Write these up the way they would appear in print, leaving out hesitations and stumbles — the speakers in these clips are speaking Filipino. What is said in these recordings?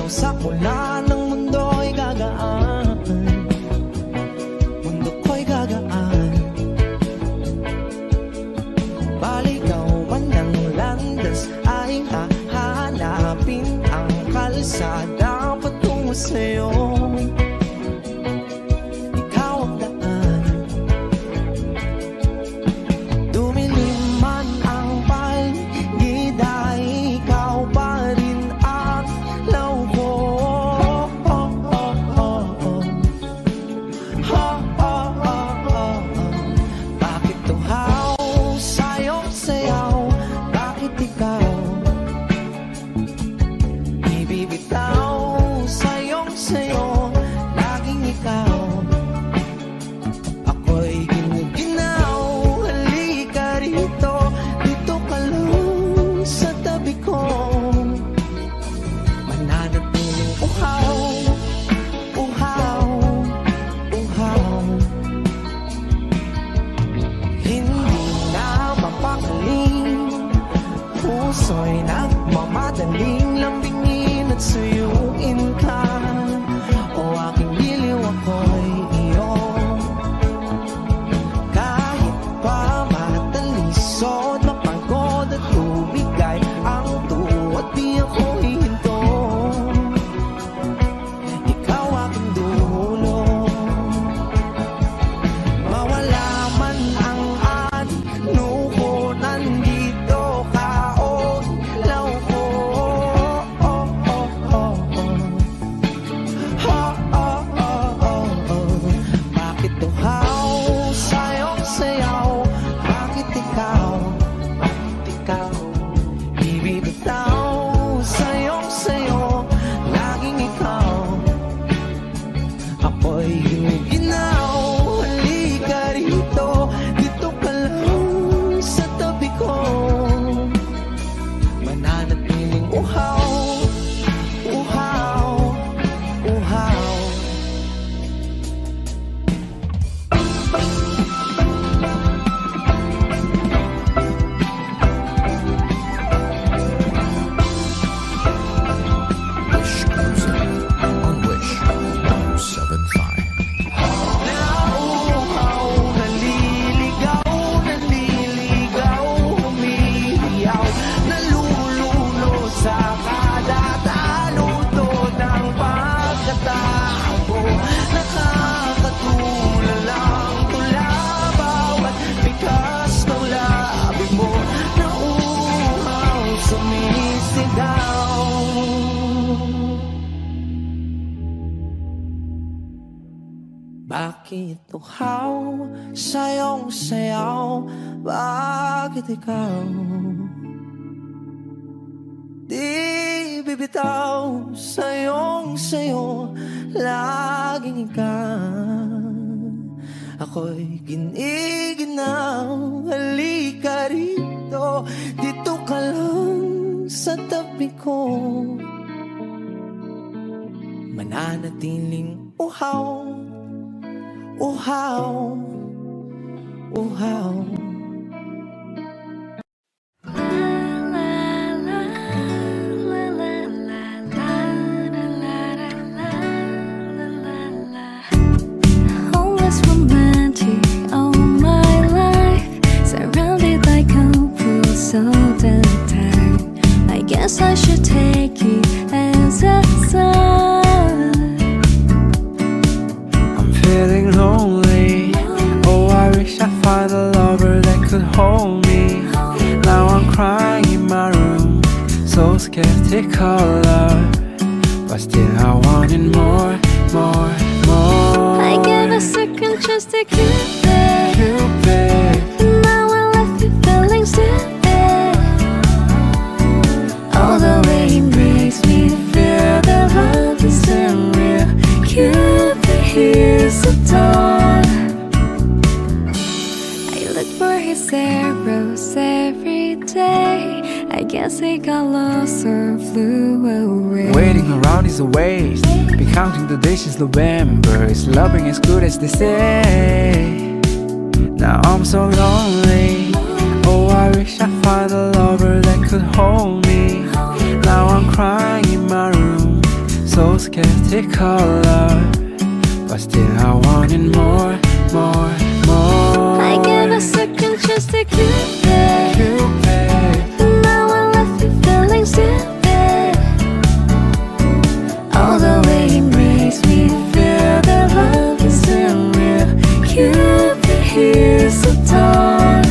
sa mula ng mundo'y gagaan, mundo ko'y gagaan. Baligaw man ng landas ay hahanapin ang kalsada patungo sa'yo. Ikaw ang daan, dumilim man ang paligid ay ikaw pa rin ang law ko. Bakit tuhaw sa'yong sayaw? Bakit ikaw ibibitaw sa'yong sayo? Laging ikaw, ako'y giniginaw. Halika rito, dito ka lang sa tabi ko. Mananatiling uhaw, uhaw, uhaw. Hindi na mapakaling, puso'y nagmamadaling lambingin at suyuin ka. O aking giliw, ako'y iyo. Kahit pa matalisod, mapagod at tumigay ang tuwat, di ako hihinto. Ikaw aking dulo, mawala man ang anyo ko, nandito ka o law ko. Bakit tuhaw sa'yong sayaw? Bakit ikaw ibibitaw sa'yong sayo? Laging ikaw, ako'y giniginaw. Halika rito, dito ka lang sa tabi ko. Mananatiling uhaw, uhaw, uhaw. Wish Music on Wish 107.5. Nauuhaw, naliligaw, naliligaw, humihiyaw, nalululo sa kada taluto ng pagkatao. Nakakatulalang tula bawat bigas ng labi mo. Nauuhaw, sumisigaw. Bakit tuhaw sa'yong sayaw? Bakit ikaw di bibitaw sa'yong sayo? Laging ikaw, ako'y giniginaw. Halika rito, dito ka lang sa tabi ko. Mananatiling uhaw, uhaw, uhaw. Always romantic all my life, surrounded by couples all the time. I guess I should take it as a sign. I'm feeling lonely. Oh, I wish I'd find a lover that could hold me. Now I'm crying in my room, so skeptical love, but still I wanted more, more, more. I gave a second chance to Cupid, You, babe. now I left you feeling stupid. All the way it makes me feel that love isn't real. Cupid, here's the dawn. I look for his arrows every day. I guess he got lost or flew away. Waiting around is a waste. Be counting the days since November. Is loving as good as they say? Now I'm so lonely. Oh, I wish I'd find a lover that could hold me. Now I'm crying in my room, color, but still I wanted more, more, more. I gave a second chance to Cupid. Cupid, Now I left you feeling stupid. All the way he makes me feel that love is unreal. Cupid, here's the dawn.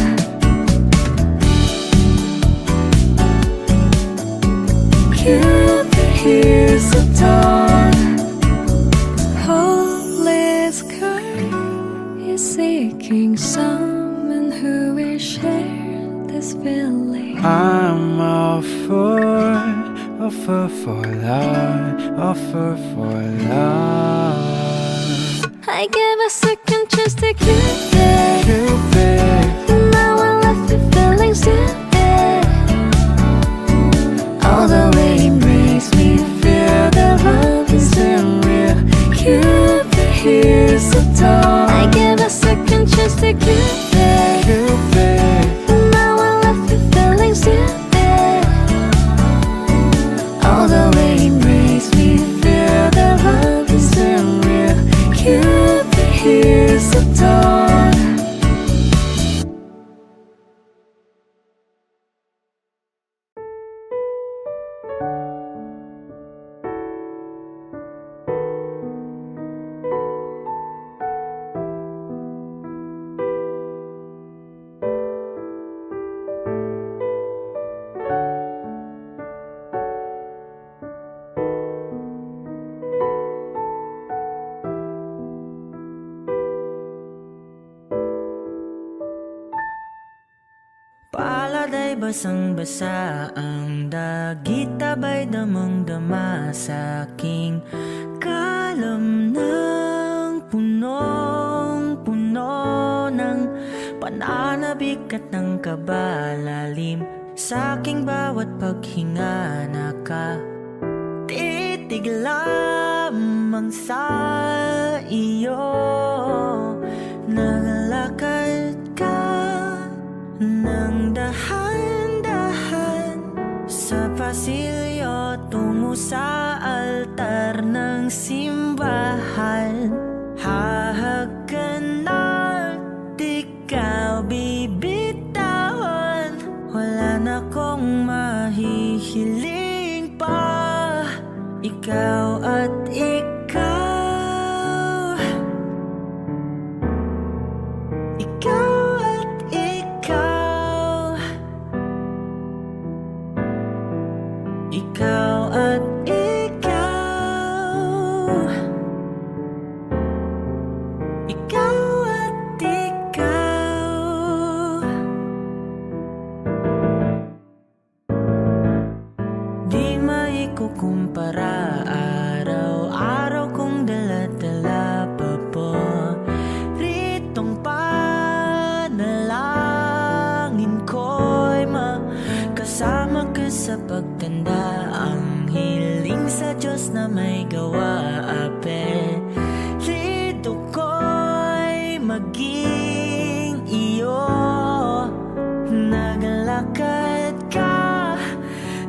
Cupid, here's the dawn. Hopeless girl is seeking someone who will share this feeling. I'm all for love, offer for love. I gave a second chance to Cupid. Cupid, Now I left you feeling stupid. All the way he makes me feel that love is unreal. Cupid, here's the dawn. I gave a second chance to Cupid. Cupid, Now I left you feeling stupid. All the way he makes me feel that love is unreal. Cupid, here's the dawn. Palad ay basang-basa ang dagit, tabay damang-dama sa aking kalam ng punong-puno ng pananabik at ng kabalalim. Sa aking bawat paghinga nakatitig lamang sa iyo. Naglakad ka nang dahan-dahan sa pasilyo tungo sa altar ng simbahan. Hahagan at ikaw bibitawan, wala na kong mahihiling pa. Ikaw at ikaw, ikaw at ikaw, ikaw at ikaw, ikaw at ikaw. Di maikukumpara, araw-araw kong dala-dala pa po ritong panalangin ko'y makasama ka sa pagtanda. Ang hiling sa Diyos na may gawa, apelido ko'y maging iyo. Naglakad ka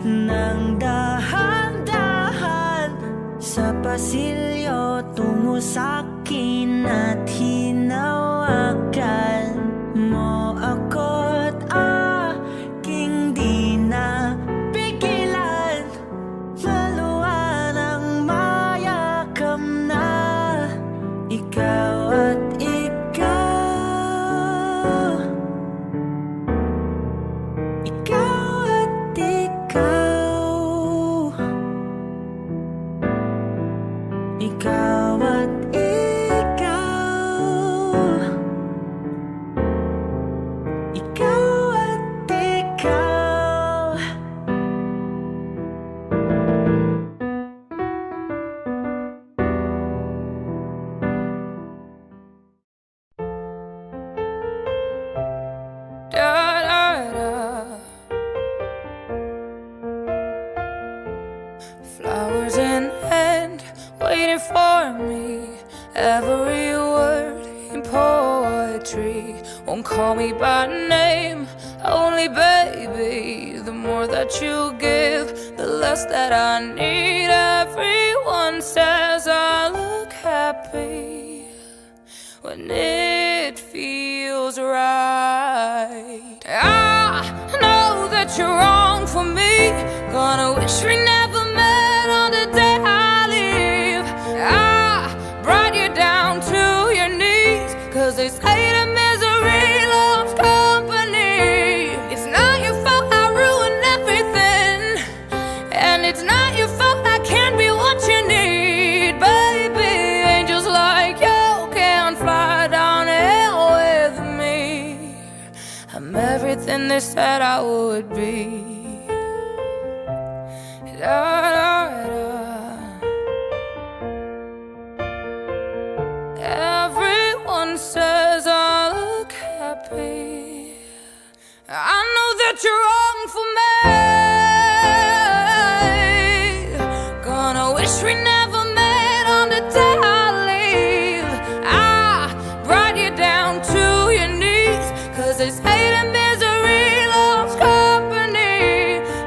nang dahan-dahan sa pasilyo tungo sa'kin at hinawakan mo ako't aking di na pigilan. Maluwan ang mayakam na ikaw at ikaw, ikaw at ikaw, ikaw at ikaw, ikaw at ikaw. Da, da, da. Flowers in hand, waiting for me. Every word in poetry won't call me by name, only baby. The more that you give, the less that I need. Everyone says when it feels right. I know that you're wrong for me. Gonna wish we never met on the day I leave. I brought you down to your knees, 'cause they say that misery loves company. It's not your fault I ruined everything, and it's not your fault I can't be what you need, baby. Angels like you can't fly down hell with me. I'm everything they said I would be. Da, da, da. Everyone says I look happy. I know that you're wrong for me. Gonna wish we never met on the day I leave. I brought you down to your knees, 'cause they say that misery loves company.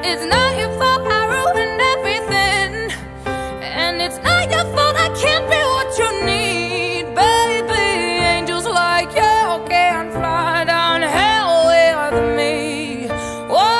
It's not your fault I ruined everything, and it's not your fault I can't be what you need, baby. Angels like you can't fly down hell with me. Whoa.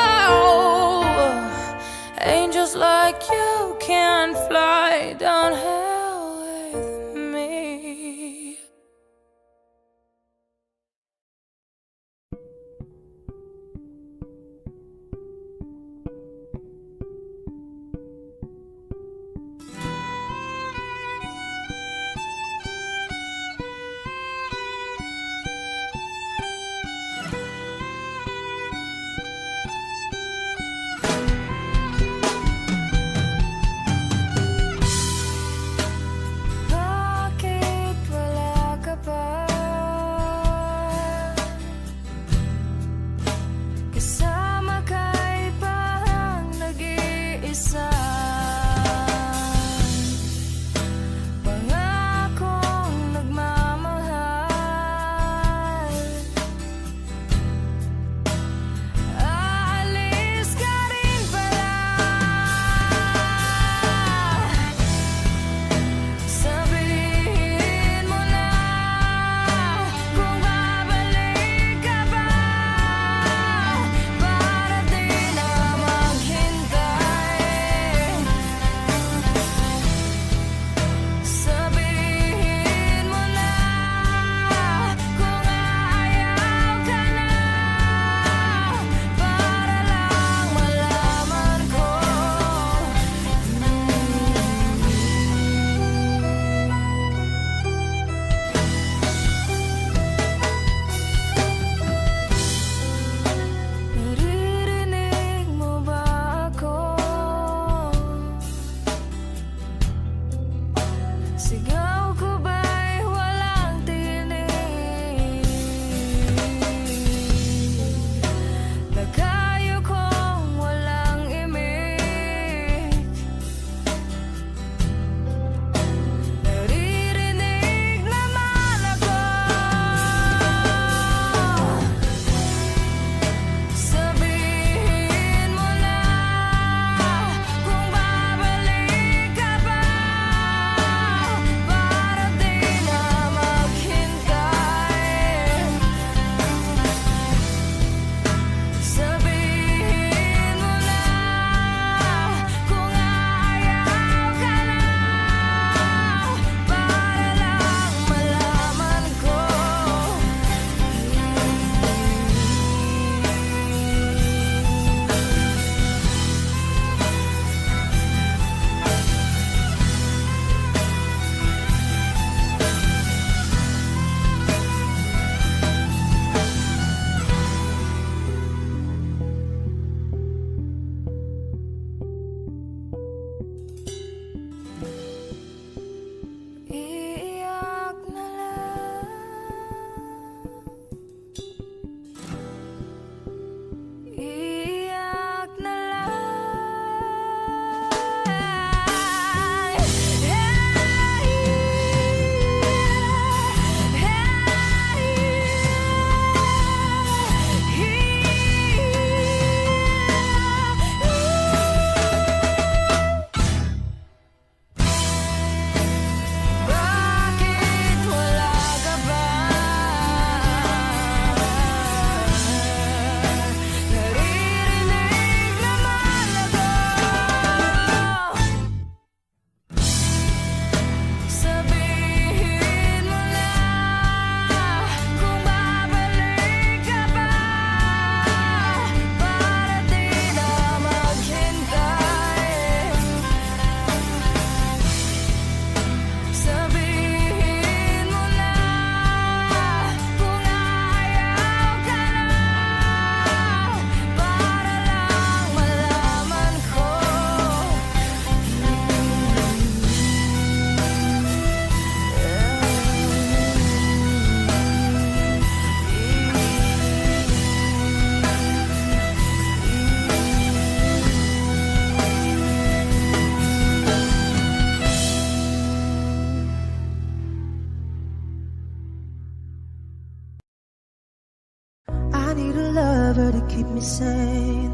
lover to keep me sane.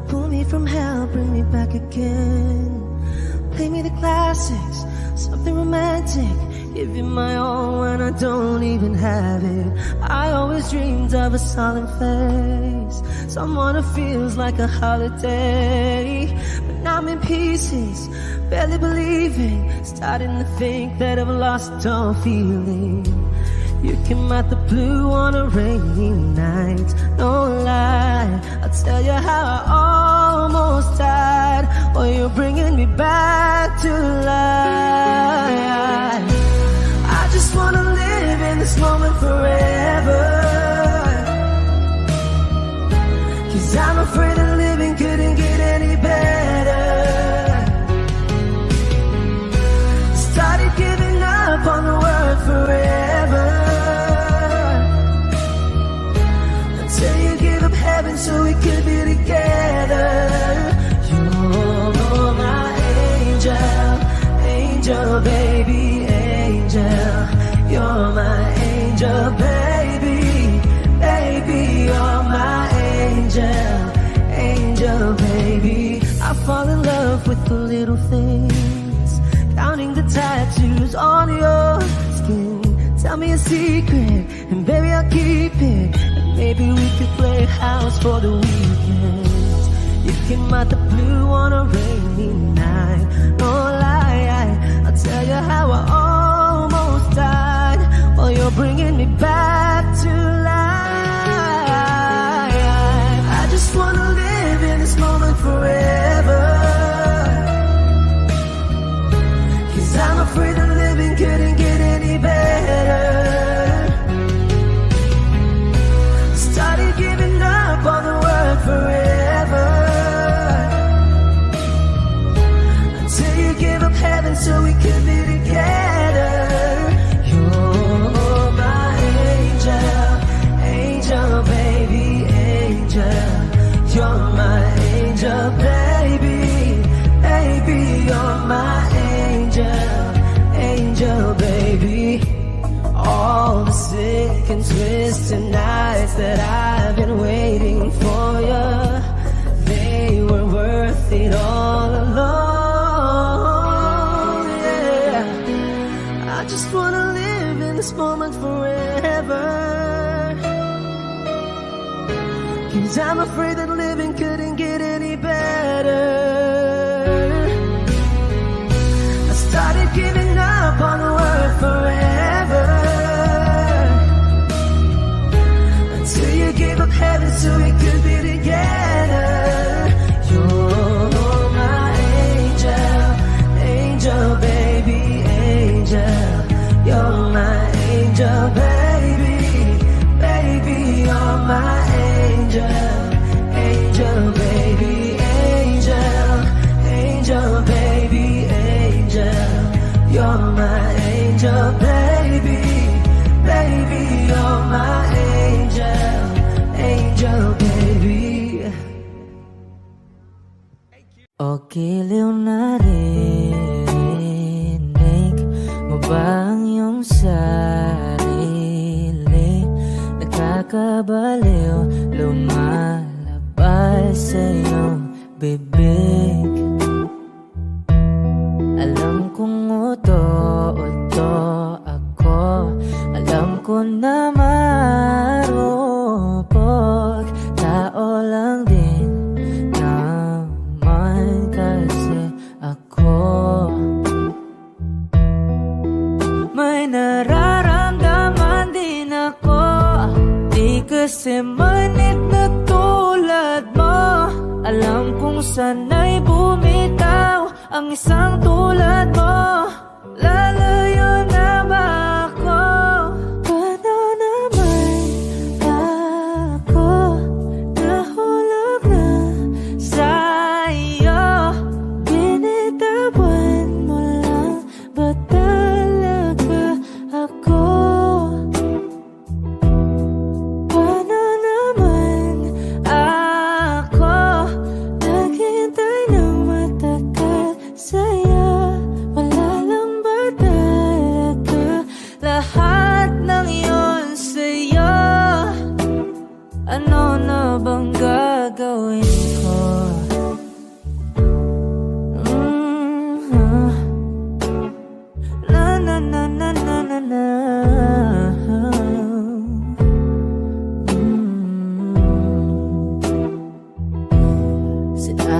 Pull me from hell, bring me back again. Play me the classics, something romantic. Give you my all when I don't even have it. I always dreamed of a solemn face, someone who feels like a holiday. But now I'm in pieces, barely believing, starting to think that I've lost all feeling. You came out the blue on a rainy night, no lie. I'll tell you how I almost died, while you're bringing me back to life. I just wanna live in this moment forever, 'cause I'm afraid that living couldn't get any better. Started giving up on the word forever, until you give up heaven so we could be together. You're my angel, angel baby, angel. You're my angel baby, baby. You're my angel, angel baby. I fall in love with the little things, counting the tattoos on your skin. Tell me a secret, and baby I'll keep it. And maybe we could play house for the weekend. You came out the blue on a rainy night, no lie. I'll tell you how I almost died, while you're bringing me back to life. I just wanna live in this moment forever, 'cause I'm afraid that living couldn't get any better. Started giving up on the word forever, until you give up heaven so we could be together. You're my angel, angel baby, angel. You're my angel baby, baby. You're my angel, angel baby. All the sick and twisted nights that I've been waiting for you, they were worth it all along. Yeah, I just wanna live in this moment forever, 'cause I'm afraid that living couldn't get any better. I started giving up on the word forever, until you gave up heaven so we could be together. You're my angel, angel baby, angel. You're my angel baby, baby. You're my angel, angel baby, angel. Angel baby, angel. You're my angel baby, baby. You're my angel, angel baby. O giliw narinig mo ba ang iyong sarili? Nakakabaliw, lumalabas sa iyong bibig. Alam kong uto-uto ako, alam ko na marupok, tao lang din naman kasi ako. May nararamdaman din ako, di kasi manit na tulad mo. Alam kong sana'y bumitaw ang isang tulad mo. Lalayo na ba ako? Paano naman ako nahulog na sa'yo? Binitawan mo lang ba talaga ako? Paano naman ako naghintay ng matagal sa'yo? Wala lang ba tayo?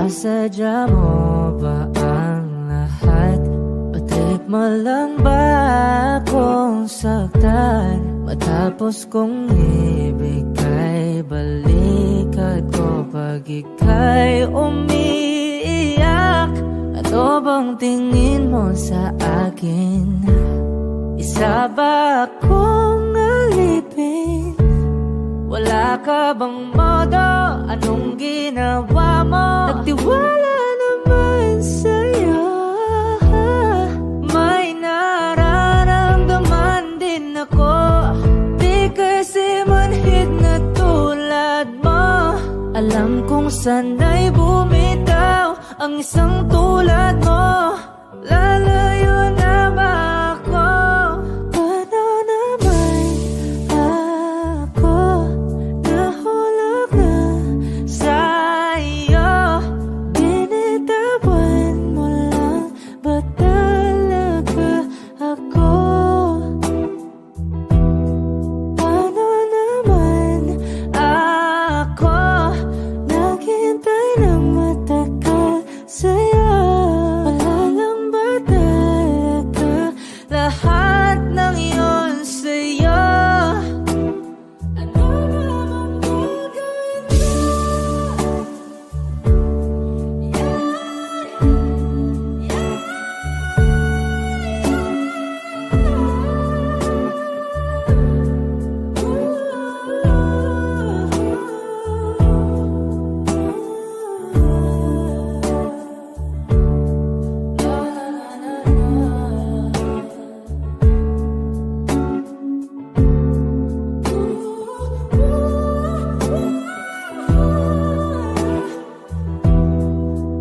Sinasadya mo ba ang lahat? Patrip mo lang ba akong saktan? Matapos kong ibigay, balikat ko pag ika'y umiiyak. Ano bang tingin mo sa akin? Isa ba akong alipin? Wala ka bang modo? Anong ginawa mo? Nagtiwala naman sa'yo. May nararamdaman din ako. Di kasi manhid na tulad mo. Alam kong sana'y bumitaw ang isang tulad mo. Lalayo na ba ako? Paano naman ako nahulog na sa'yo? Binitawan mo lang ba talaga ako? Paano naman ako naghintay ng matagal sa'yo? Wala lang ba talaga lahat ng iyon sa'yo? Ano naman gagawin mo?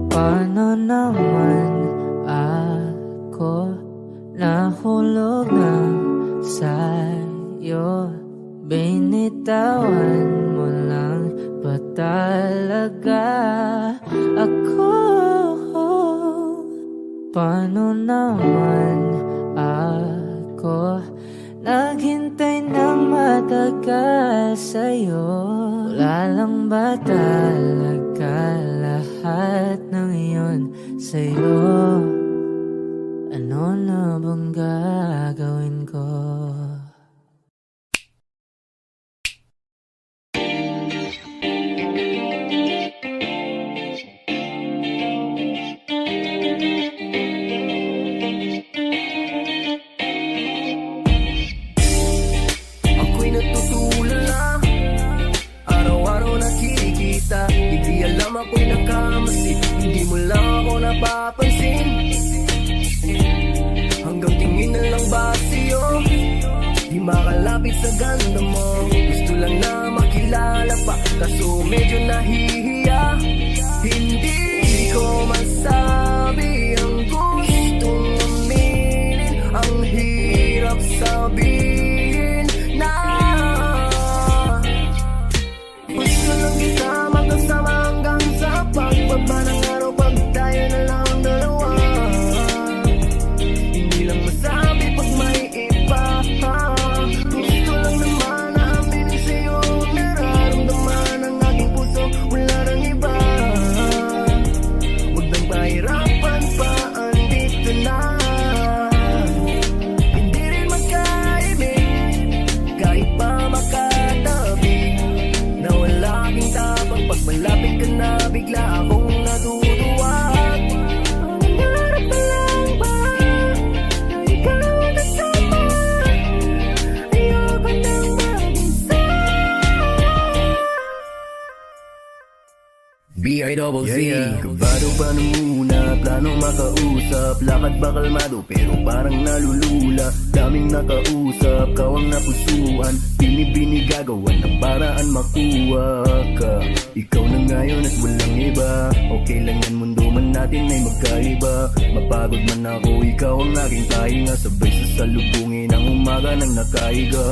Paano naman ako nahulog na sa'yo? Binitawan mo lang ba talaga ako? Paano naman ako naghintay ng matagal sa'yo? Wala lang ba talaga lahat ng iyon sa'yo? Ano na bang gagawin ko? Ako'y natutulala, araw-araw nakikita. Hindi alam ako'y nakamasid, hindi mo lang ako napapansin. Hanggang tingin na lang ba sa'yo? Di makalapit sa ganda mo. Gusto lang na makilala pa, kaso medyo nahihiya. Hindi ko masabi ang gustong aminin. Ang hirap sabihin na gusto lang kita magkasama hanggang sa pagbaba ng araw. Pag tayo na lang ang dalawa, hindi lang masabi pag may iba. Gusto lang naman na aminin sa'yo ang nararamdaman ng aking puso. Wala nang iba. Huwag nang pahirapan pa, andito na. Hindi rin magkaibig kahit pa makatabi. Nawala aking tapang pag malapit ka na, bigla akong natutuwa. Nangarap na lang ba na ikaw ang kasama? Ayoko nang mag-isa. B.I.Z. Kabado pa nung una, planong makausap. Lakad ba kalmado pero parang nalulula. Daming nakausap, kawang napusuan. Binibini gagawan ng paraan makuha ka. Ikaw na ngayon at walang iba. Okay lang yan, mundo man natin ay magkaiba. Mapagod man ako, ikaw ang aking pahinga. Sabay sasalubungin ang umaga ng nakahiga.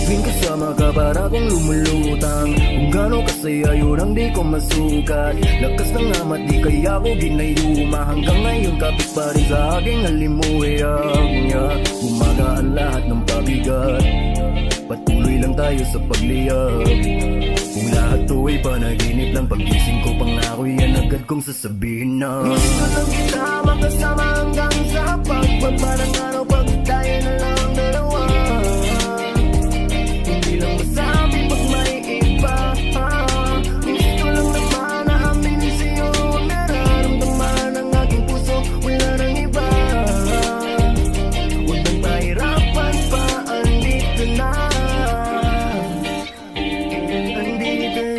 Tuwing kasama ka para kong lumulutang. Kung gano'ng kasaya yun ang di ko masukat. Lakas ng amat di kaya ko ginayuma. Hanggang ngayon kapit pa rin sa aking alimuyak niya. Umaga ang lahat ng pabigat. Patuloy lang tayo sa pagliyab. Kung lahat to ay panaginip lang, pagising ko pangako yan agad kong sasabihin na gusto lang kita makasama hanggang sa pagbaba ng araw, pag tayo na lang dalawa. Hindi lang masabi pag may iba. Gusto lang naman na amin sa'yo ang nararamdaman ng aking puso, wala nang iba. Huwag nang mahirapan pa, andito na. Andito na.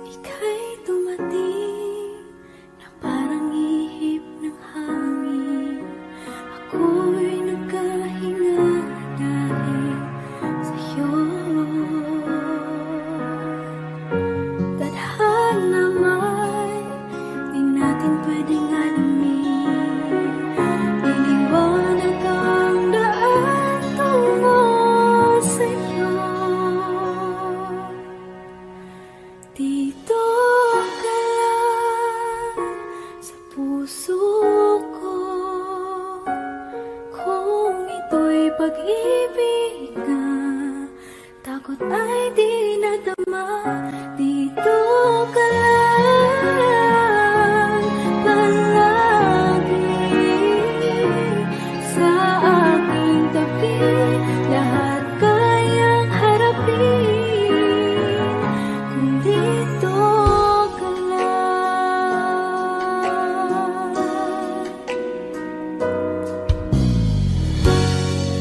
Ika'y dumating na parang ihip ng hangin. Ako'y nagkahinga dahil sa'yo. Tadhana may di natin pwedeng alamin. Iniwanag ang daan tungo sa'yo. Dito ka lang sa puso ko. Kung ito'y pag-ibig na, takot ay di nadama. Dito ka lang palagi sa aking tabi. Lahat kayang harapin kung dito ka lang.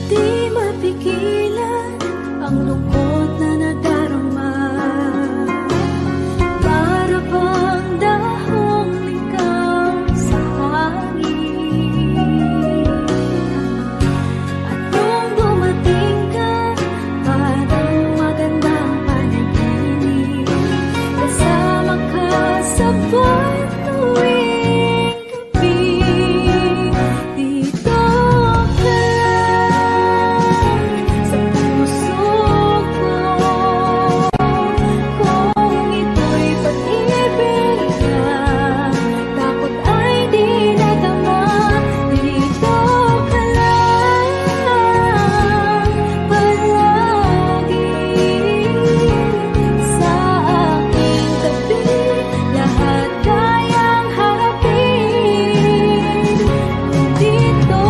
Di mapigilan ang lungkot na nadarama. Para bang dahong ikaw sa hangin. At nung dumating ka, parang magandang panaginip. Kasama ka sa buwan tuwing gabi. Dito ka lang sa puso ko. Kung ito'y pag-ibig na, takot ay di nadama. Dito ka lang palagi sa aking tabi. Lahat kayang harapin kung dito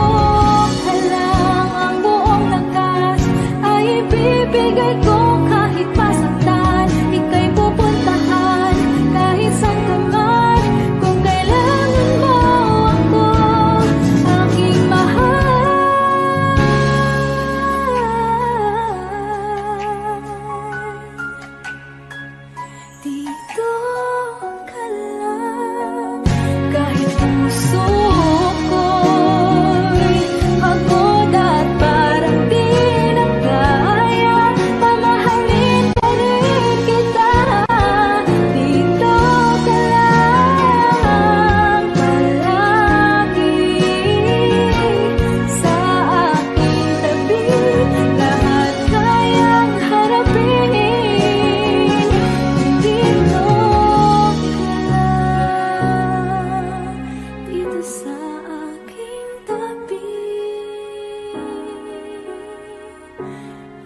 ka lang. Ang buong lakas ay ibibigay ko kahit masaktan. Ika'y pupuntahan kahit saan ka man. Kung kailangan mo ako, aking mahal. Dito ka lang kahit puso ko'y pagod at parang di na kaya. Mamahalin pa rin kita. Dito ka lang palagi sa aking tabi. Lahat kayang harapin kung dito ka lang. Dito sa aking tabi.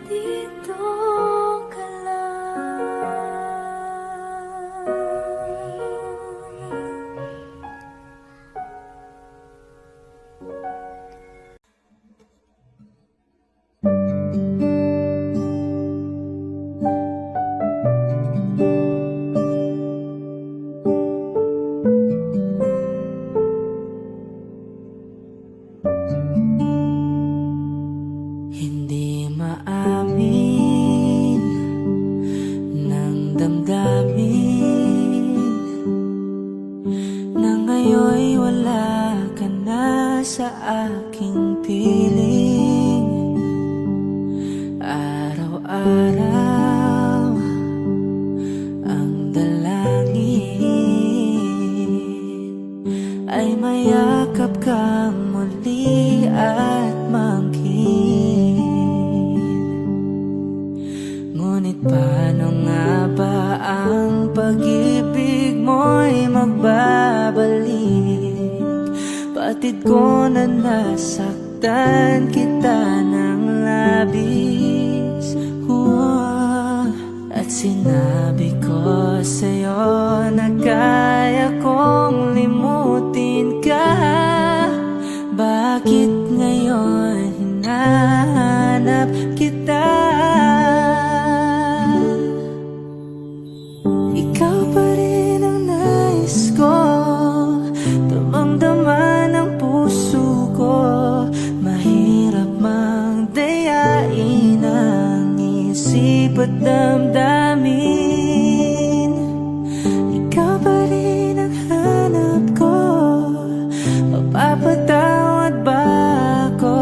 Dito ka Hindi maamin ng damdamin na ngayon'y wala ka na sa aking piling. Araw-araw ang dalangin kang muli at mangkin. Ngunit paano nga ba ang pag-ibig mo'y magbabalik? Batid ko na nasaktan kita ng labis. At sinabi ko sa'yo na kaya kong limutin ka. Bakit ngayon hinahanap kita? Ikaw pa rin ang nais ko, damang-dama ng puso ko. Mahirap mang dayain ang isip at damdamin. Ikaw pa rin ang hanap ko, mapapatawad ba ako?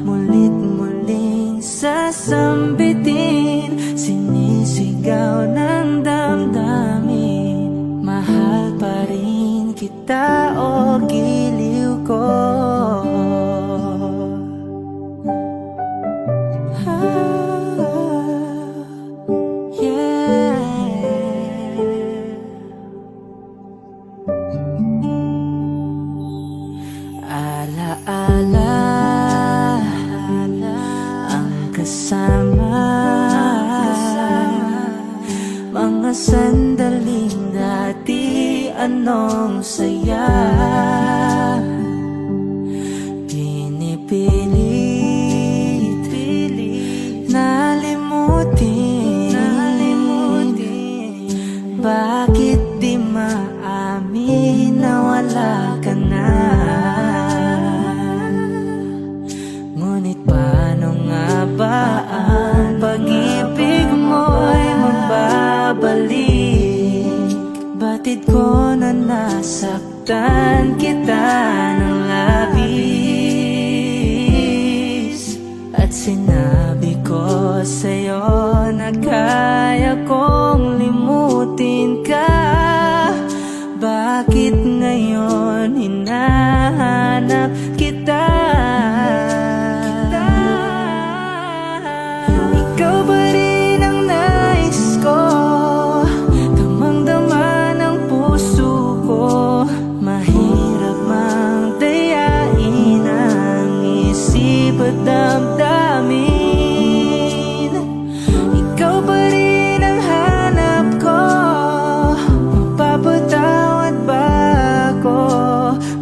Mulit-muling sasambitin, sinisigaw ng damdamin. Mahal pa rin kita o giliw ko? Alaala ang kasama, mga sandaling dati anong saya. Pinipilit nalimutin. Bakit di maamin na wala ka na? Ngunit paano nga ba ang pag-ibig mo'y magbabalik? Batid ko na nasaktan kita ng labis. At sinabi ko sa'yo na kaya kong limutin ka. Bakit ngayon hinahanap kita? Ikaw ba rin ang nais ko, damang-dama ng puso ko. Mahirap mang dayain ang isip at damdamin. Ikaw ba rin ang hanap ko, mapapatawad ba ako?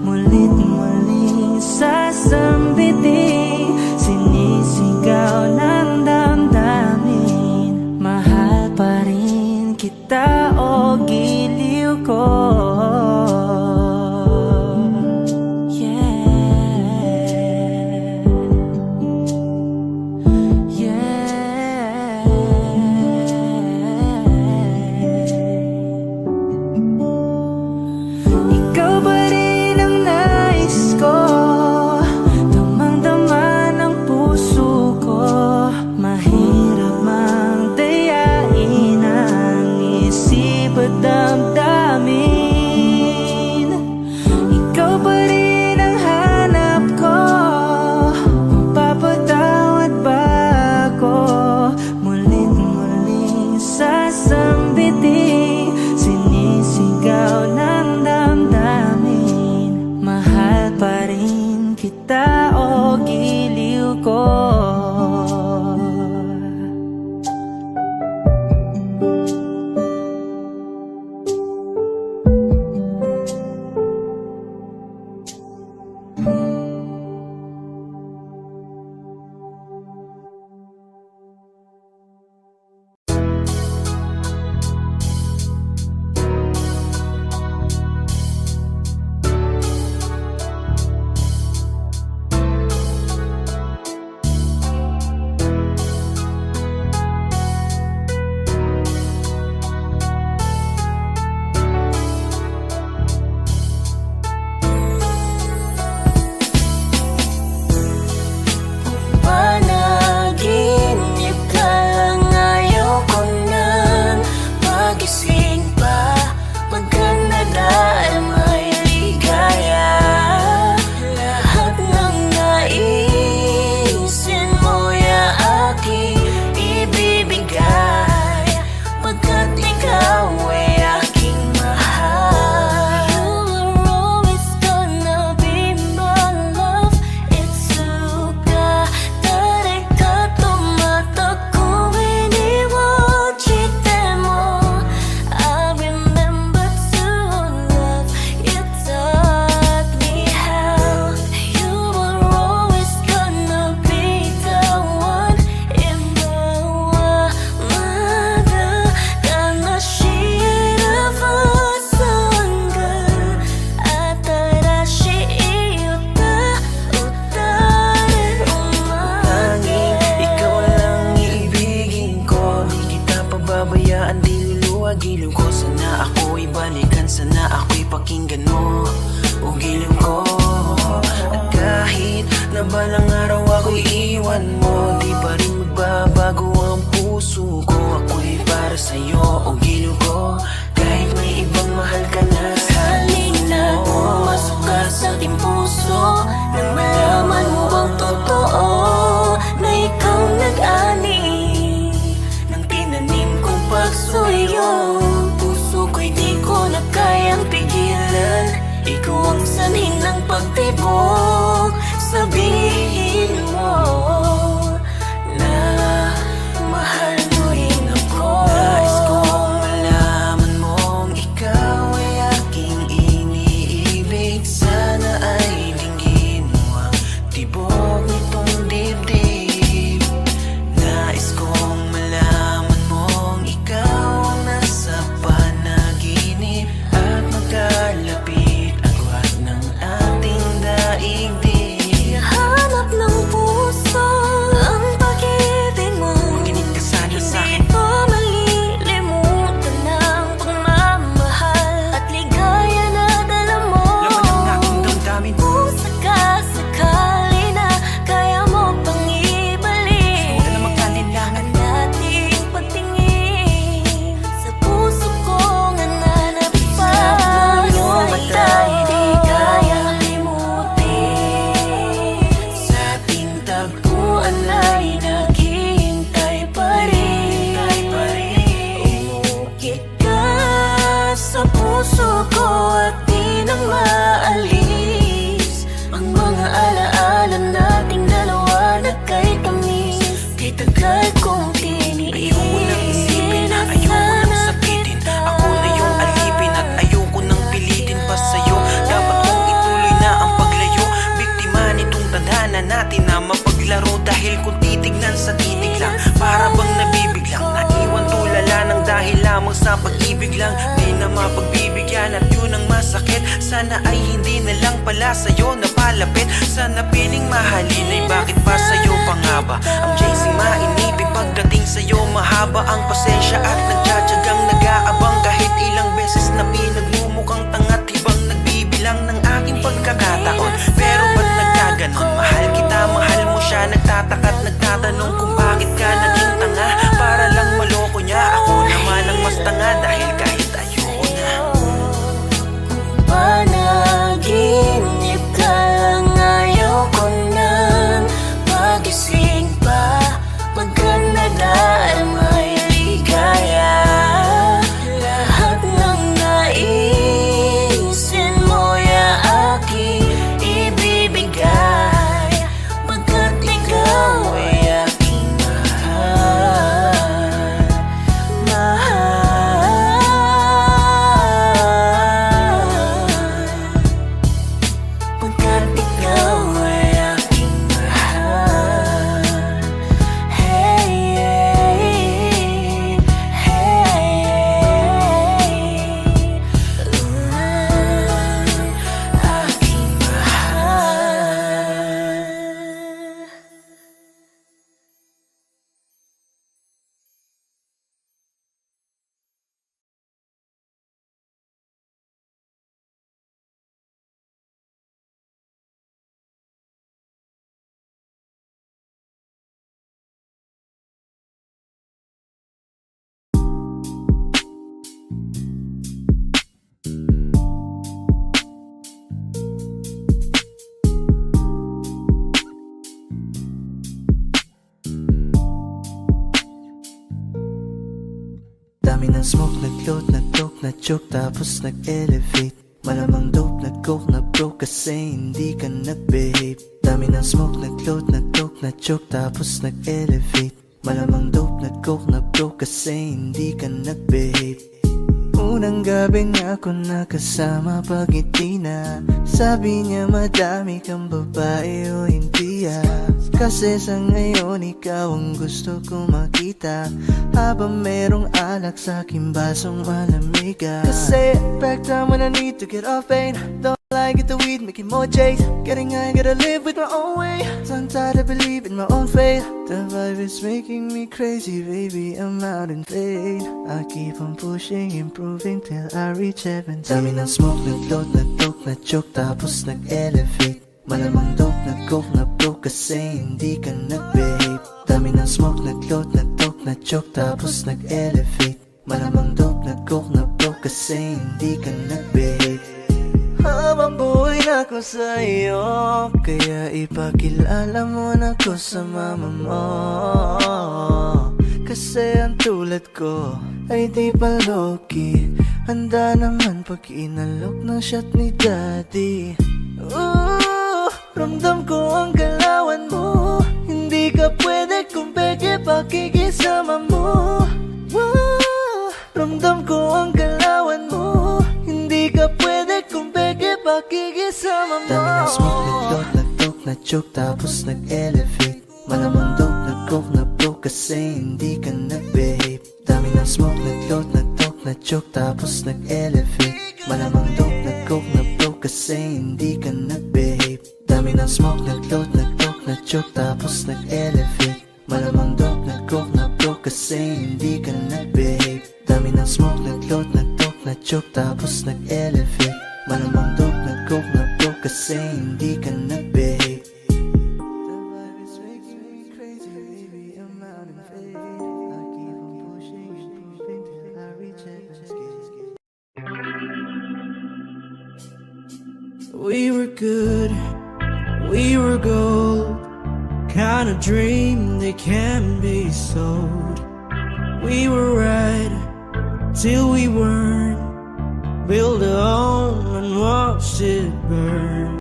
Mulit-muling sasambitin, sinisigaw ng damdamin. Mahal pa rin kita o giliw ko? Ikaw ba rin ang nais ko, damang-dama ng puso ko. Mahirap mang dayain ang isip at damdamin. Ikaw ba rin ang hanap ko, mapapatawad ba ako? Mulit-muling sasambitin, sinisigaw ng damdamin. Mahal pa rin kita o giliw ko? sabihin mo na mahal mo rin ako. Nais kong malaman mong ikaw ay aking iniibig. Sana ay dinggin mo ang tibok nitong dibdib. Nais kong malaman mong ikaw ang nasa panaginip at magkalapit agwat ng ating daigdig. Hanap ng puso ang pag-ibig mo. Makinig ka sana sa'kin. Hindi ko malilimutan ang pagmamahal at ligaya na dala mo. Laman ang aking damdamin. Kung sakasakali na kaya mo pang ibalik Huwag ka na magkalinlangan. ang dating pagtingin sa puso kong nananap pa iyong mata. Di kayang limutin. Sa ating tagpuan ay Naghihintay pa rin. Umukit ka sa puso ko at di na maalis ang mga alaala nating dalawa na kay tamis. Di tagal kong tiniis. Ayoko nang isipin, ayoko nang sakitin. Ako na yung alipin at ayoko nang pilitin pa sa'yo. Dapat kong ituloy na ang paglayo. Biktima nitong tadhana natin na mapaglaro. Dahil kung titignan sa titig lang, para bang nabibiglang naiwan tulala ng dahil lamang sa pag-ibig lang. Di na mapagbibigyan at yun ang masakit. Sana ay hindi na lang pala sa'yo napalapit. Sana piling mahalin ay bakit pa sa'yo pa nga ba? Ang chasing mainipin pagdating sa'yo mahaba ang pasensya at nagtsatsagang nag-aabang. Kahit ilang beses na pinagmumukhang tangat ibang nagbibilang ng aking pagkakataon. Pero ba't nagkaganon? Mahal kita, mahal mo siya. Nagtataka't nagtatanong kung bakit ka naging tanga. Para lang maloko niya, ako naman ang mas tanga. Dahil kahit ayoko na. Panaginip ka lang, ayaw ko nang magising pa. Pagkat nadaan may ligaya. Lahat ng naisin mo ya aking ibibigay. Pagkat ikaw ay aking mahal. Pagkat ikaw ay aking mahal. Hey, hey, hey, aking mahal. Dami ng smoke, nag-load, nag-dope, na-choke, tapos nag-elevate. Malamang dope, nag-coke, na-broke kasi hindi ka nag-behave. Dami ng smoke, nag-load, nag-dope, na-choke, tapos nag-elevate. Malamang dope, nag-coke, na-broke kasi hindi ka nag-behave. Unang gabi nga ako nakasama pag ngiti na. Sabi niya madami kang babae o hindi Kasi sa ngayon ikaw ang gusto kong makita. Habang merong alak sa aking basong malamig Kasi back time when I need to get off pain. Don't like it the weed, making more chase. Getting high, gotta live with my own way. So I'm tired of believing my own fate. The vibe is making me crazy, baby, I'm out in vain. I keep on pushing, improving till I reach heaven. Dami ng smoke, nag-load, nag-dope, na-choke, tapos nag-elevate. Malamang dope, nag-coke, na-broke kasi hindi ka nag-behave. Dami ng smoke, nag-load, nag-dope, na-choke, tapos nag-elevate. Malamang dope, nag-coke, na-broke kasi hindi ka nag-behave. Habang buhay na ako sa'yo, kaya ipakilala mo na ko sa mama mo. Kasi ang tulad ko ay di pa low-key. Handa naman pag inalok ng shot ni daddy. Ramdam ko ang kasama mo. Dami ng smoke, nag-dot, nag-talk, nag-joke, tapos nag-elevate. Malamang dope, nag-coke, na-broke kasi hindi ka nag-behave. Dami ng smoke, nag-dot, nag-talk, nag-joke, tapos nag-elevate. Malamang dope, nag-coke, na-broke kasi hindi ka nag-behave. Dami ng smoke, nag-dot, nag-talk, nag-joke, tapos nag-elevate. Malamang dope, nag-coke, na-broke kasi hindi ka nag-behave. Dami ng smoke, nag-dot, nag-talk, nag-joke, tapos nag-elevate. Malamang dope, nag-coke, na-broke kasi hindi ka nag-behave. We were good, we were gold, kind of dream that can be sold. We were right till we weren't, built a home and watched it burn.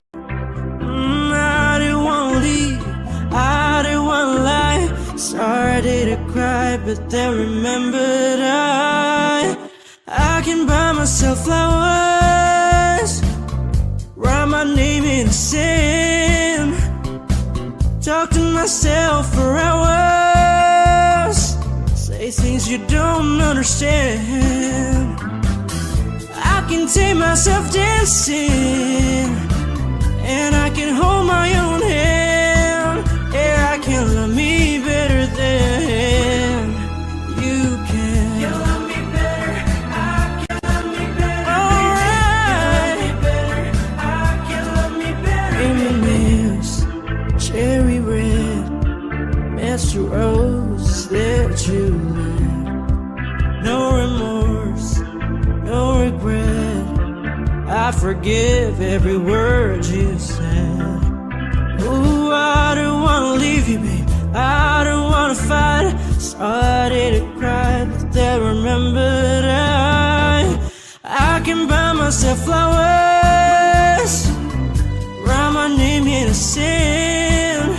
I didn't want to leave, I didn't want to lie. Started to cry, but then remembered I can buy myself flowers, write my name in the sand, talk to myself for hours, say things you don't understand. I can take myself dancing, and I can hold my own hand. Yeah, I can love me better than you can. You love me better, I can love me better. Alright, you love me better, I can love me better. Reminisce, cherry red, Mr. Rose that you left. No remorse, no regret, I forgive every word you said. Ooh, I don't wanna leave you, babe, I don't wanna fight. Started to cry, but then remembered I can buy myself flowers, write my name in the sand,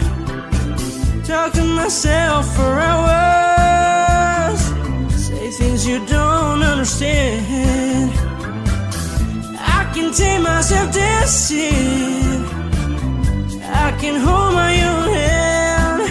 talk to myself for hours, say things you don't understand. I can take myself dancing, I can hold my own hand.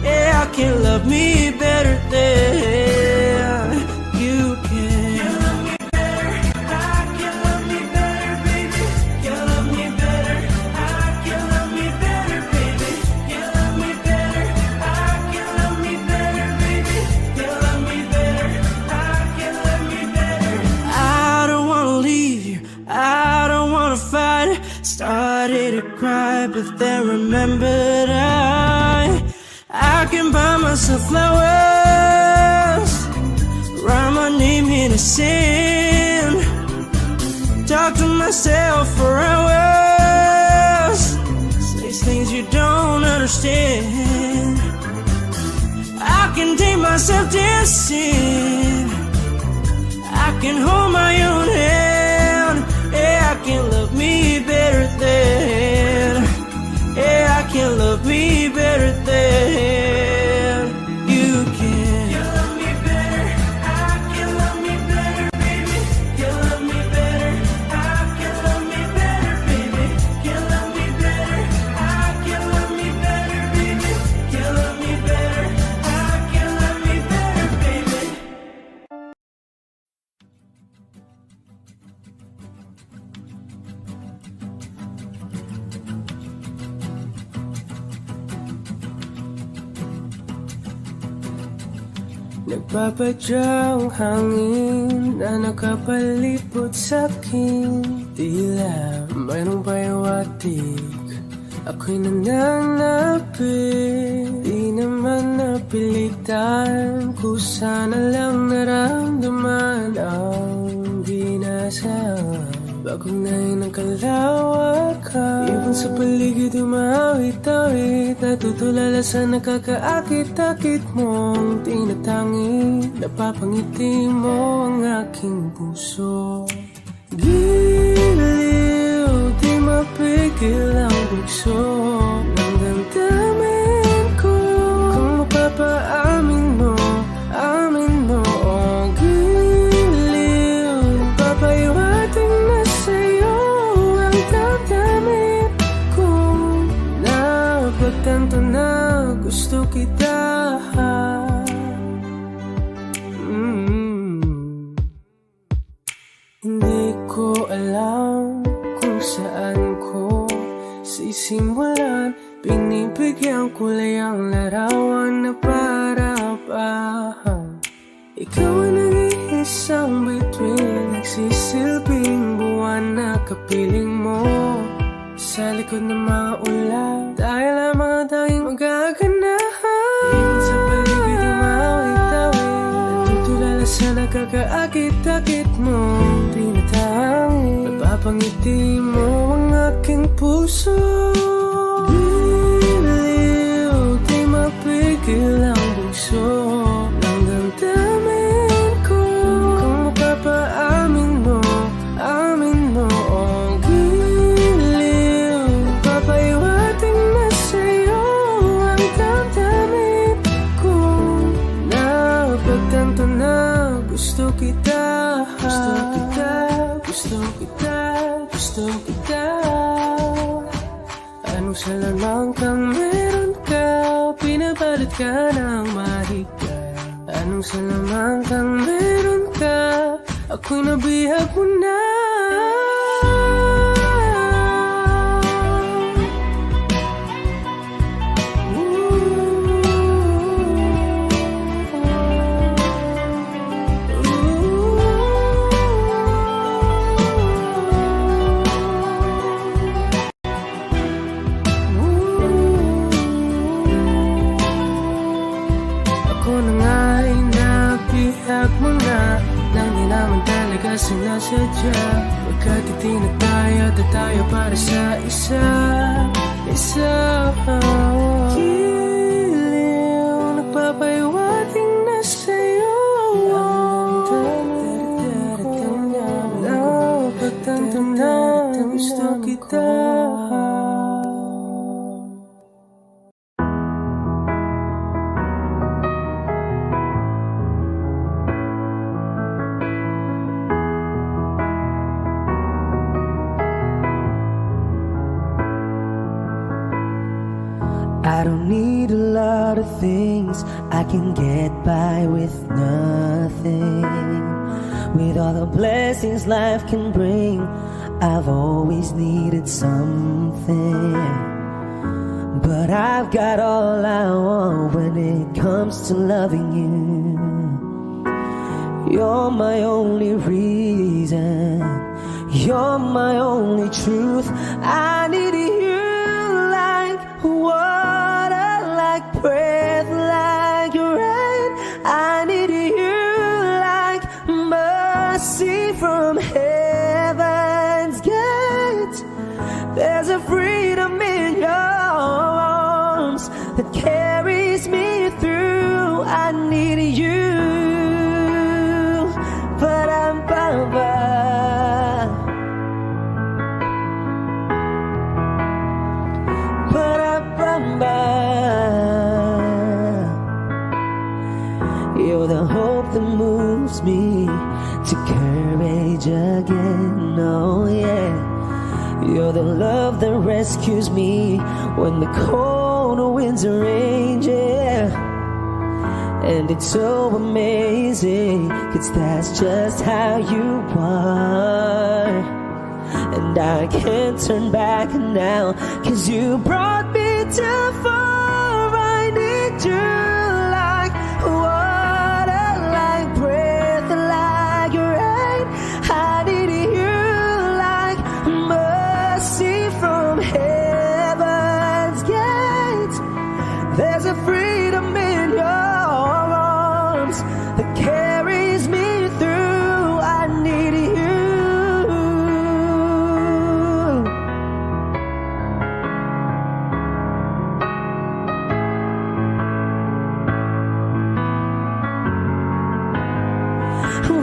Yeah, I can love me better than you can. You love me better, I can love me better, baby. You love me better, I can love me better, baby. You love me better, I can love me better, baby. You love me better, I can love me better. I don't wanna leave you, I don't wanna fight. Started to cry, but then remembered I can buy myself flowers, write my name in the sand, talk to myself for hours, say things you don't understand. I can take myself dancing, I can hold my own hand. Yeah, I can love me better than, yeah, I can love me better than you can. You love me better, I can love me better, baby. You love me better, I can love me better, baby. You love me better, I can love me better, baby. You love me better, I can love me better, baby. Nagpapadya ang hangin na nakapalipot sa'kin. Tila mayroong payawatig, ako'y nananapit. Di naman napilitan, kusa na lang naramdaman ang ginasaan. Bagong nahin ang kalawakan, ibon sa paligid umawit-awit, natutulala sa nakakaakit-akit mong tinatangi. Napapangiti mo ang aking puso. Giliw, di mapigil ang bugso ng damdamin ko. Kung mapapaamin mo, amin mo. Oh, giliw, papayawating na sa'yo ang damdamin. Napagtanto na gusto kita. Hindi ko alam kung saan ko sisimulan. Binibigyan ko lang ang larawan na para ba ikaw ang nag-iisang bituin, nagsisilbing buwan na kapiling mo sa likod ng mga ulan. Dahil ang mga tanging magaganahan sa paligid ng mga awit-awit, natutulala sa nakakaakit-akit mo. Tinatangin, napapangiti mo ang aking puso. Diliw, di mapigil ang bugso ng damdamin ko. Kung mapapaamin mo, amin mo ang giliw. Papaiwating na sa'yo ang damdamin ko. Napagtanto na gusto kita. Gusto kita, gusto kita, gusto kita. Anong salamang kang meron ka, pinapalit ka ng mahigpit. Anong salamang kang meron ka, ako'y nabihag mo na. Ako na nga ay nabihag mo na nang di naman talaga sinasadya. Pagkatiti na tayo at tayo para sa isa. Giliw, nagpapaiwating na sa'yo. Napagtanto na gusto kita. I don't need a lot of things, I can get by with nothing. With all the blessings life can bring, I've always needed something. But I've got all I want when it comes to loving you. You're my only reason, you're my only truth. I need you like water, like breath, like rain. I need you like mercy from heaven's gate. There's a freedom in your arms that carries me through. I need you, but I'm You're the hope that moves me to courage again, oh yeah. You're the love that rescues me when the cold winds rage, yeah. And it's so amazing, 'cause that's just how you are. And I can't turn back now, 'cause you brought me too far. I need you like water, like breath, like rain. I need you like mercy from heaven's gate. There's a freedom in your arms that carries me through. I need you.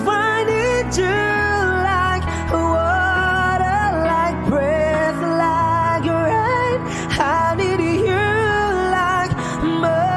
I need you like water, like breath, like rain. I need you like mercy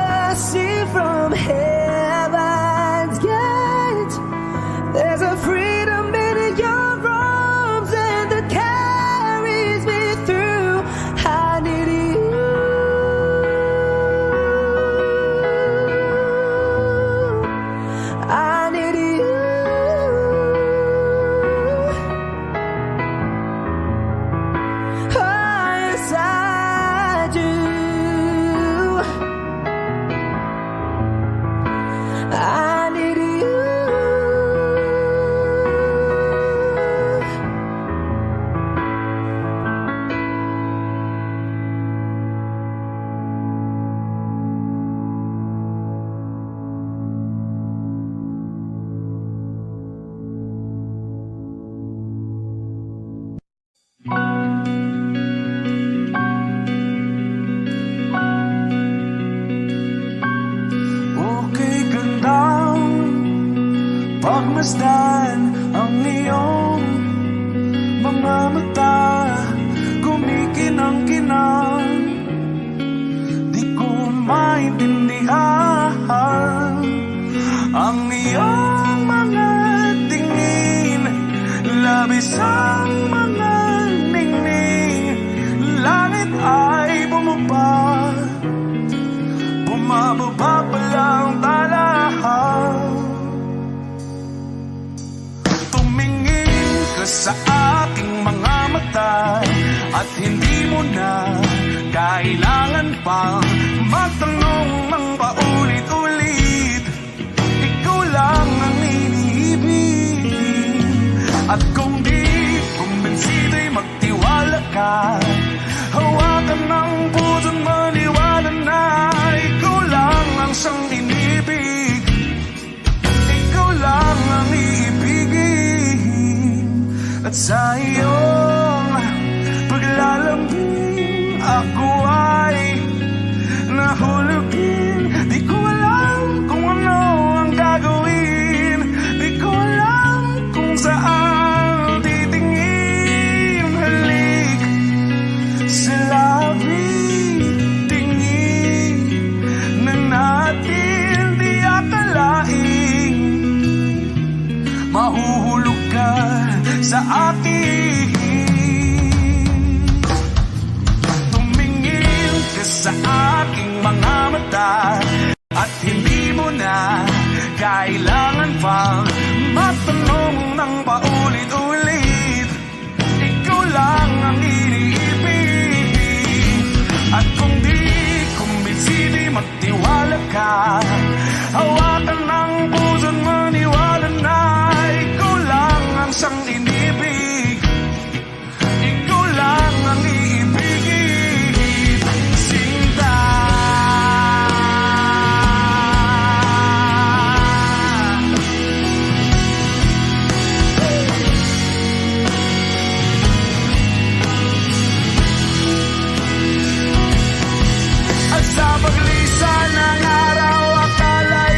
Pagmasdan ang iyong mga mata, kumikinang-kinang, di ko maintindihan ang iyong mga tingin, labis ang mga ningning. Langit ay bumaba, bumababa pa lang tala. Tumingin ka sa aking mga mata, at hindi mo na kailangan pang magtanong ng paulit-ulit. Ikaw lang ang iniibig, at kung di kumbinsido'y magtiwala ka. Hawakan ng puso't maniwala na ikaw lang ang siyang inibig. Ikaw lang ang iibigin, at sa iyong paglalambing ako ay nahulugin. Di ko alam kung ano ang gagawin, di ko alam kung saan titingin. Halik sa labi, tingin na natin di akalaing mahuhulog ka sa akin. Tumingin ka sa aking mga mata, at hindi mo na kailangan pang magtanong ng paulit-ulit. Ikaw lang ang iniibig, at kung di kumbinsido'y magtiwala ka. Hawakan ng puso't maniwala na ikaw lang ang siyang inibig. Ikaw lang ang iibigin, Sinta. At sa paglisan ng araw, akala'y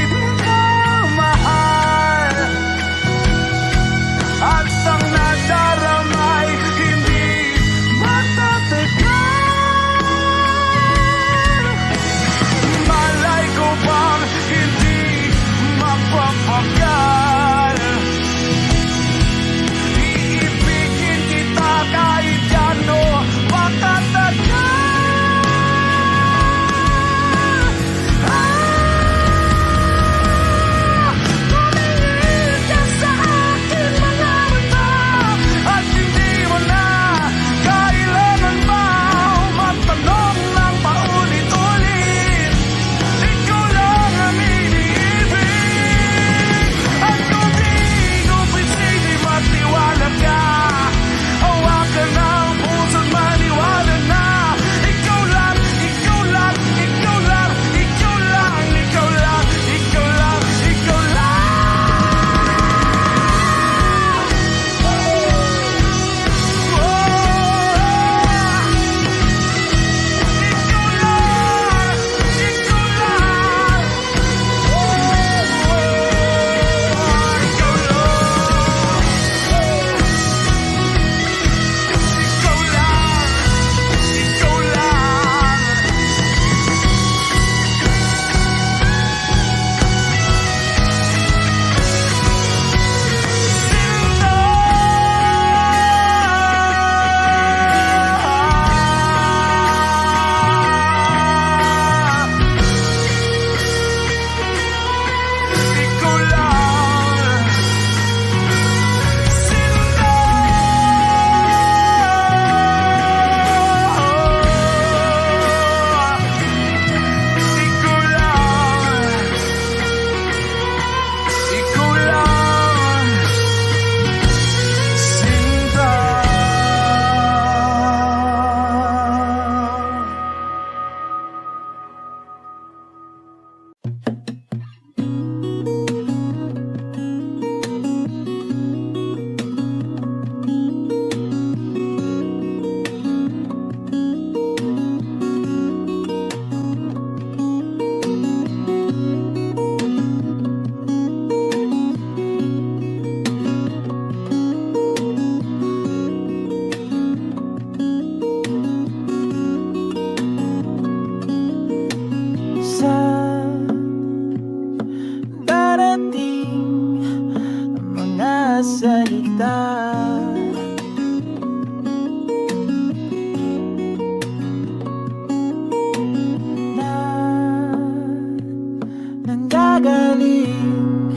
gagaling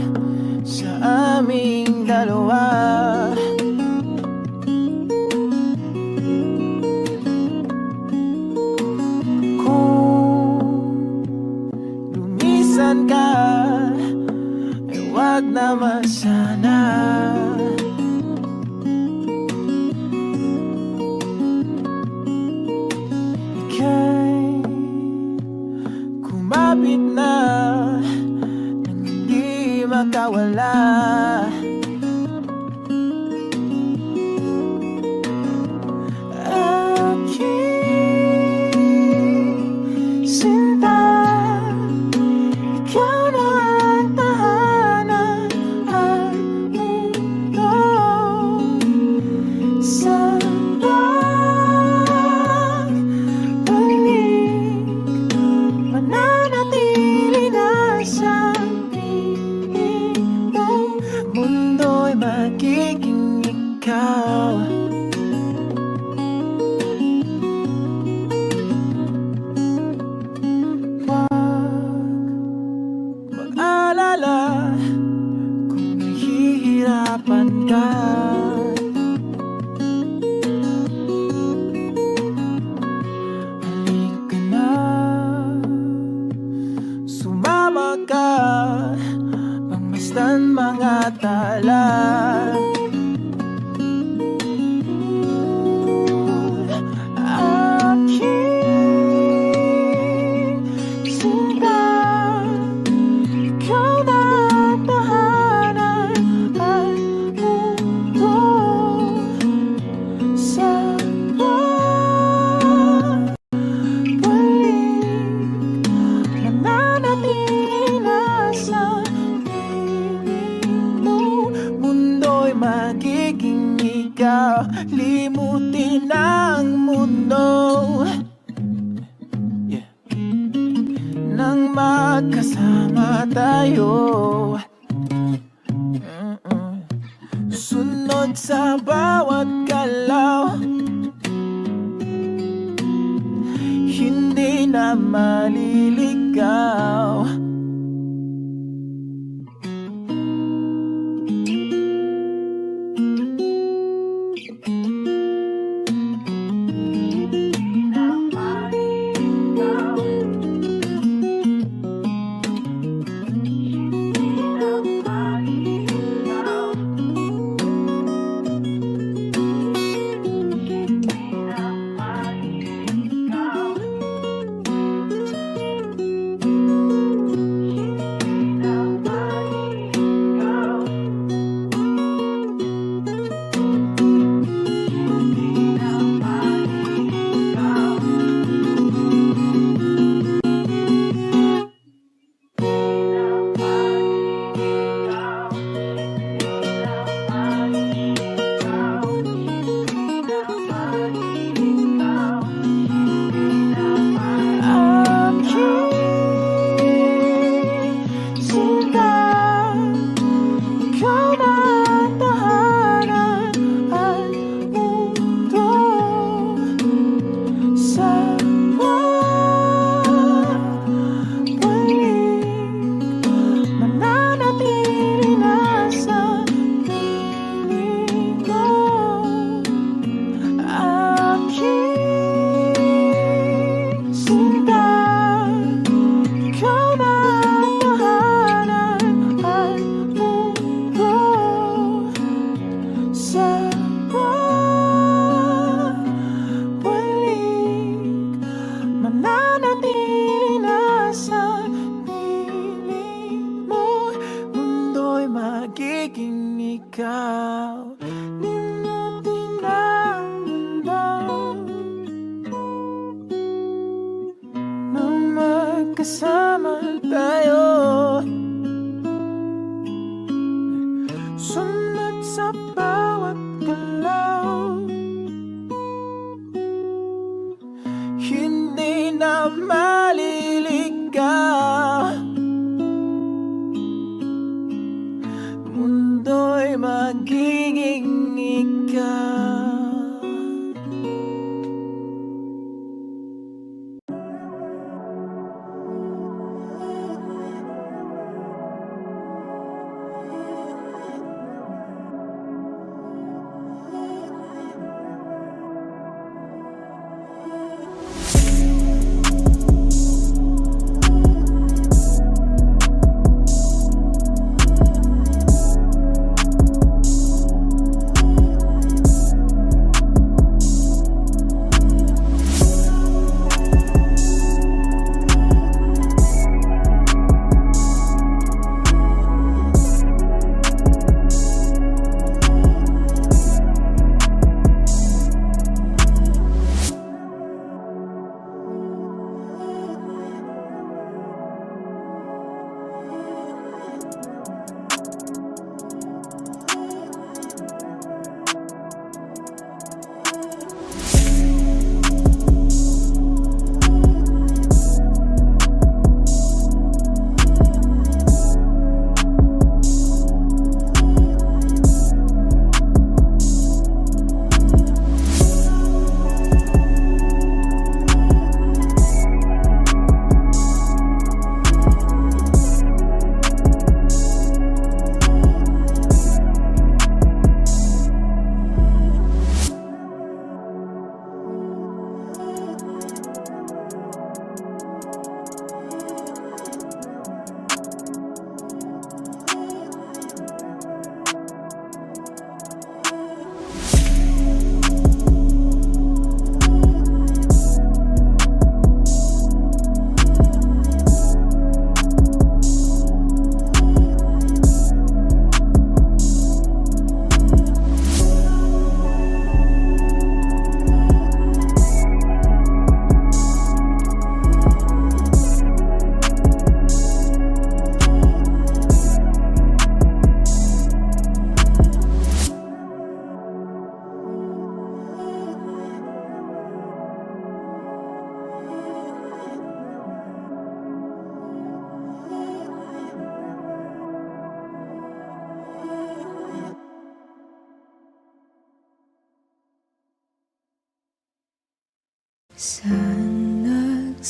sa aming dalawa. Kung lumisan ka, ay wag naman sana. Ika'y kumapit na nang hindi makawala. Aking sinta, ikaw na ang tahanan at mundo sa pagbalik. Mananatili na sa piling mo, mundo'y magiging ikaw. Mag-alala kung nahihirapan ka. Halika na, sumama ka, pangmasdan mga tala. Aking sinta, ikaw na ang tahanan at mundo sa pagbalik. Mananatili na sa piling mo, mundo'y magiging ikaw. Limutin ang mundo, yeah, nang magkasama tayo. Sunod sa bawat galaw, hindi na maliligaw. ikaw. Limutin ang mundo na magkasama tayo. Sunod sa bawat galaw, hindi na maliligaw. Mundo'y magiging ikaw.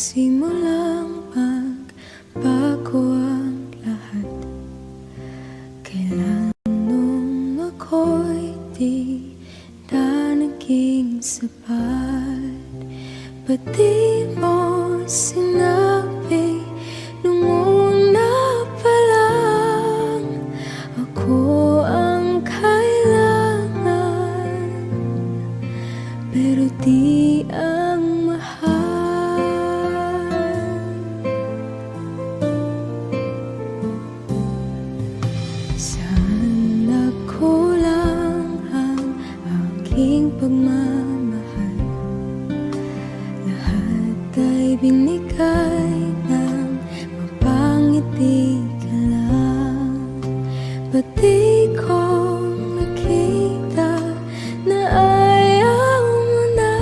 Nagsimulang magbago ang lahat. Kailan nung ako'y di na naging sapat. Ba't di mo sinabi nung una pa lang ako ang kailangan, pero di ang mahal. Saan nagkulang ang aking pagmamahal? Lahat ay binigay ng mapangiti ka lang. Ba't di ko nakita na ayaw mo na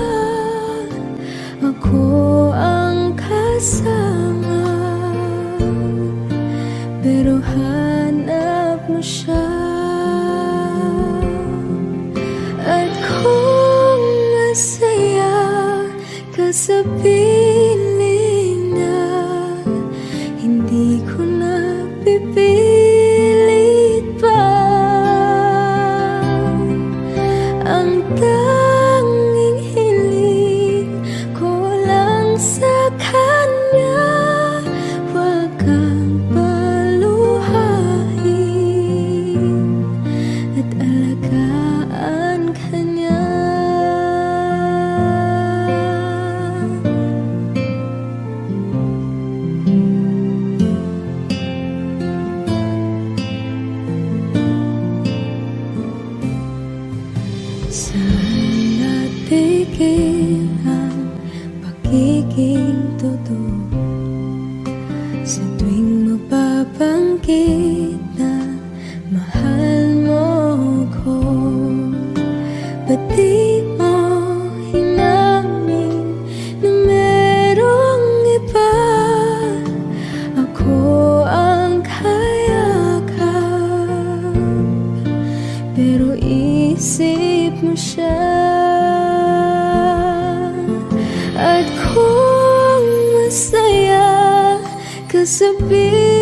ako ang kasama, pero hanap mo siya. At kung masaya ka sa piling niya, hindi ko na pipilit pa. Ang tanging hiling ko lang sa kanya, wag kang paluhain at alagaan ka niya. Saan natigil ang pagiging totoo? Sa tuwing mapabanggit na mahal mo ko, ba't di mo hinamin na merong iba? Ako ang kayakap, pero isip mo siya. At kung masaya ka sa piling